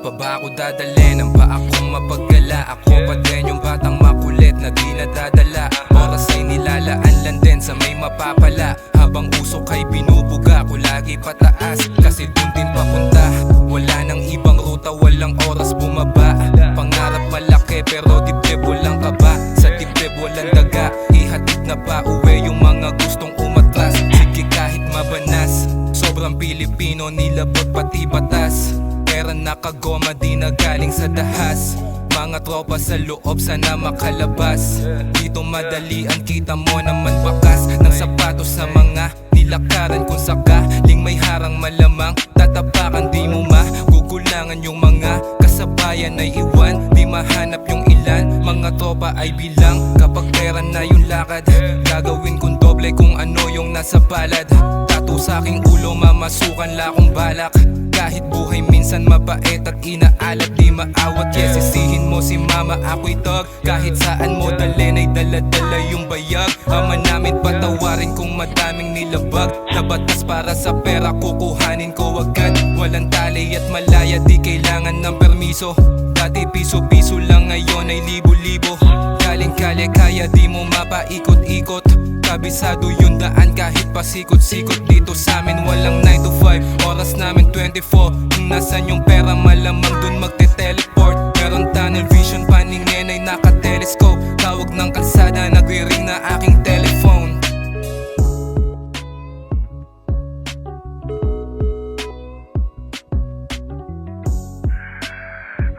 pa ba ako dadalhin? Ang ba akong mapagkala? Ako pa din yung batang makulit na di nadadala. Oras ay nilalaan lang din sa may mapapala. Habang usok ay binubuga ko lagi pataas, kasi dun din papunta. Wala nang ibang ruta, walang oras bumaba. Pangarap malaki pero dibdib walang kaba. Sa dibdib walang daga, ihatid na pa uwi yung mga gustong umatras. Sige kahit mabanas, sobrang Pilipino nilabot pati batas. Pera nakagoma di na galing sa dahas. Mga tropa sa loob sana makalabas. Dito madalian kita mo naman bakas ng sapatos sa mga nilakaran. Kung sakaling may harang malamang tatapakan, di mo magugulangan yung mga kasabayan ay iwan. Di mahanap yung ilan, mga tropa ay bilang. Kapag pera na yung lakad, gagawin kong doble kung ano yung nasa palad. Tattoo sa aking ulo, mamasukan la akong balak. Kahit buhay minsan mabait at inaalat, di maawat. Yes, sisihin mo si mama, ako'y tog. Kahit saan mo dalhin ay dala-dala yung bayag. Ama namin patawarin kung madaming nilabag na batas para sa pera kukuhanin ko agad. Walang tali at malaya, di kailangan ng permiso. Dati piso-piso lang, ngayon ay libo-libo. Kaling-kali kaya di mo mapaikot-ikot. Kabisado yung daan kahit pasikot-sikot. Dito sa amin walang 9 to 5, oras namin 24. Kung nasan yung pera malamang dun magte-teleport. Meron tunnel vision, paningin ay naka-telescope. Tawag ng kalsada, nagre-ring na aking telephone.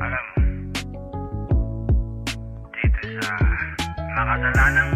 Alam, dito sa makasalanan